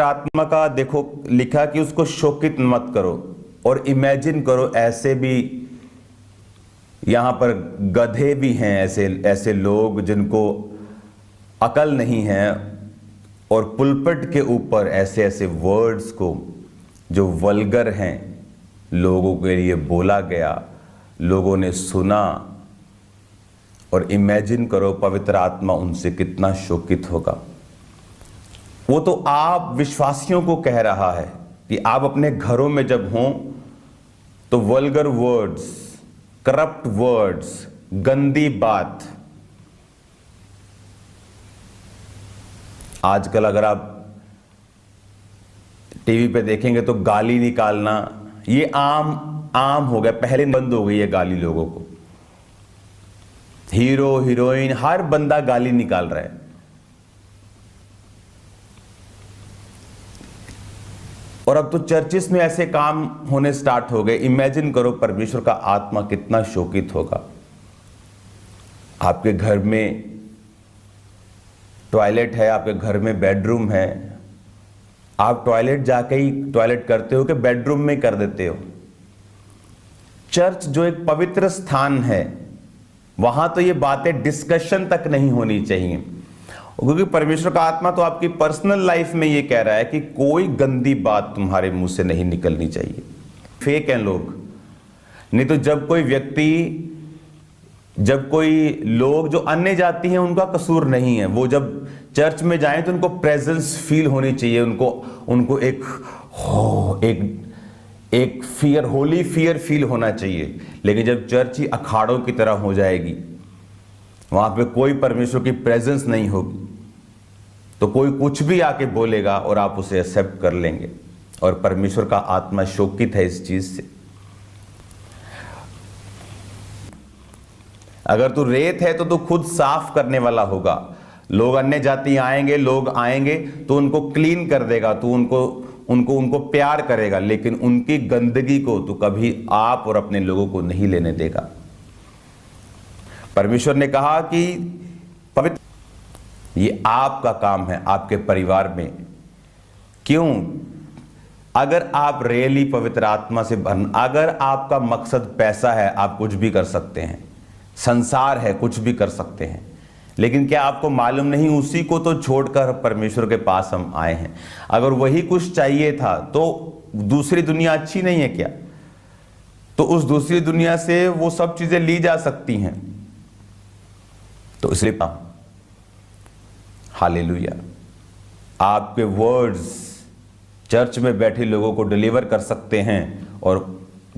आत्मा का देखो लिखा कि उसको शोकित मत करो। और इमेजिन करो ऐसे भी यहां पर गधे भी हैं, ऐसे ऐसे लोग जिनको अकल नहीं है और पुलपट के ऊपर ऐसे ऐसे वर्ड्स को जो वल्गर हैं लोगों के लिए बोला गया, लोगों ने सुना। और इमेजिन करो पवित्र आत्मा उनसे कितना शोकित होगा। वो तो आप विश्वासियों को कह रहा है कि आप अपने घरों में जब हों तो वल्गर वर्ड्स, करप्ट वर्ड्स, गंदी बात। आजकल अगर आप टीवी पे देखेंगे तो गाली निकालना ये आम हो गया, पहले बंद हो गई है गाली लोगों को। हीरो हीरोइन हर बंदा गाली निकाल रहा है। और अब तो चर्चिस में ऐसे काम होने स्टार्ट हो गए। इमेजिन करो परमेश्वर का आत्मा कितना शोकित होगा। आपके घर में टॉयलेट है, आपके घर में बेडरूम है, आप टॉयलेट जाके ही टॉयलेट करते हो कि बेडरूम में कर देते हो? चर्च जो एक पवित्र स्थान है वहां तो ये बातें डिस्कशन तक नहीं होनी चाहिए, क्योंकि परमेश्वर का आत्मा तो आपकी पर्सनल लाइफ में ये कह रहा है कि कोई गंदी बात तुम्हारे मुंह से नहीं निकलनी चाहिए। फेक हैं लोग। नहीं तो जब कोई लोग जो अन्य जाति हैं उनका कसूर नहीं है, वो जब चर्च में जाएं तो उनको प्रेजेंस फील होनी चाहिए, उनको एक फियर, होली फियर फील होना चाहिए। लेकिन जब चर्च ही अखाड़ों की तरह हो जाएगी, वहां पे कोई परमेश्वर की प्रेजेंस नहीं होगी, तो कोई कुछ भी आके बोलेगा और आप उसे एक्सेप्ट कर लेंगे। और परमेश्वर का आत्मा शोकित है इस चीज से। अगर तू रेत है तो तू खुद साफ करने वाला होगा। लोग अन्य जाति आएंगे तो उनको क्लीन कर देगा, तू उनको प्यार करेगा, लेकिन उनकी गंदगी को तू कभी आप और अपने लोगों को नहीं लेने देगा। परमेश्वर ने कहा कि पवित्र, ये आपका काम है आपके परिवार में। क्यों? अगर आप रियली पवित्र आत्मा से अगर आपका मकसद पैसा है, आप कुछ भी कर सकते हैं, संसार है कुछ भी कर सकते हैं, लेकिन क्या आपको मालूम नहीं उसी को तो छोड़कर परमेश्वर के पास हम आए हैं। अगर वही कुछ चाहिए था तो दूसरी दुनिया अच्छी नहीं है क्या? तो उस दूसरी दुनिया से वो सब चीजें ली जा सकती हैं। तो इसलिए हालेलुया, आपके वर्ड्स चर्च में बैठे लोगों को डिलीवर कर सकते हैं और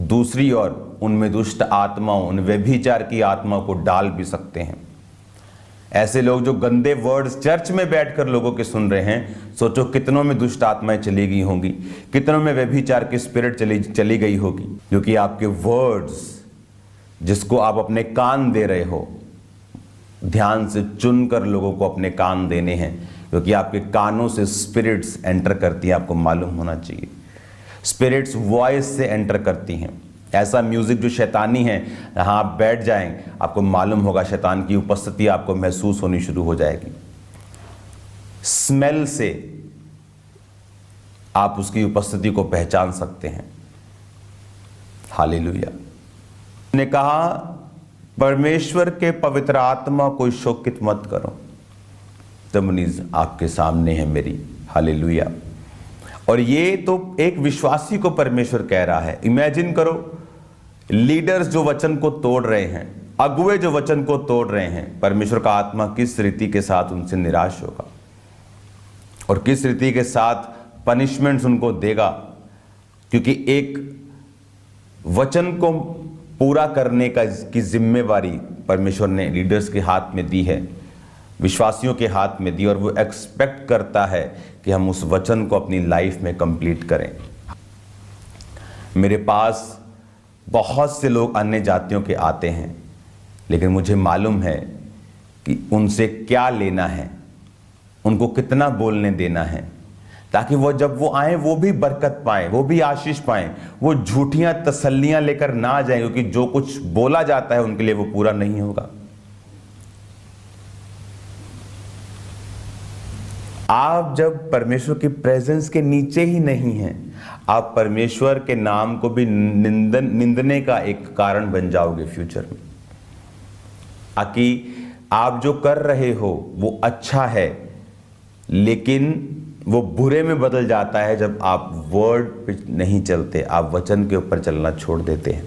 दूसरी ओर उनमें दुष्ट आत्माओं, उन व्यभिचार की आत्मा को डाल भी सकते हैं। ऐसे लोग जो गंदे वर्ड्स चर्च में बैठकर लोगों के सुन रहे हैं, सोचो कितनों में दुष्ट आत्माएं चली गई होंगी, कितनों में व्यभिचार की स्पिरिट चली गई होगी। क्योंकि आपके वर्ड्स, जिसको आप अपने कान दे रहे हो, ध्यान से चुनकर लोगों को अपने कान देने हैं, क्योंकि आपके कानों से स्पिरिट्स एंटर करती हैं। आपको मालूम होना चाहिए स्पिरिट्स वॉइस से एंटर करती हैं। ऐसा म्यूजिक जो शैतानी है, जहां आप बैठ जाएं, आपको मालूम होगा शैतान की उपस्थिति आपको महसूस होनी शुरू हो जाएगी। स्मेल से आप उसकी उपस्थिति को पहचान सकते हैं। हालेलुया। ने कहा परमेश्वर के पवित्र आत्मा को शोकित मत करो। तमनीज आपके सामने है मेरी। हालेलुया। और ये तो एक विश्वासी को परमेश्वर कह रहा है। इमेजिन करो लीडर्स जो वचन को तोड़ रहे हैं, अगुवे जो वचन को तोड़ रहे हैं, परमेश्वर का आत्मा किस रीति के साथ उनसे निराश होगा और किस रीति के साथ पनिशमेंट्स उनको देगा। क्योंकि एक वचन को पूरा करने की जिम्मेवारी परमेश्वर ने लीडर्स के हाथ में दी है, विश्वासियों के हाथ में दी, और वो एक्सपेक्ट करता है कि हम उस वचन को अपनी लाइफ में कंप्लीट करें। मेरे पास बहुत से लोग अन्य जातियों के आते हैं, लेकिन मुझे मालूम है कि उनसे क्या लेना है, उनको कितना बोलने देना है, ताकि वो जब वो आए वो भी बरकत पाएं, वो भी आशीष पाएं, वो झूठियां तसल्लियां लेकर ना जाएं, क्योंकि जो कुछ बोला जाता है उनके लिए वो पूरा नहीं होगा। आप जब परमेश्वर की प्रेजेंस के नीचे ही नहीं हैं, आप परमेश्वर के नाम को भी निंदने का एक कारण बन जाओगे फ्यूचर में। ताकि आप जो कर रहे हो वो अच्छा है, लेकिन वो बुरे में बदल जाता है जब आप वर्ड पे नहीं चलते, आप वचन के ऊपर चलना छोड़ देते हैं।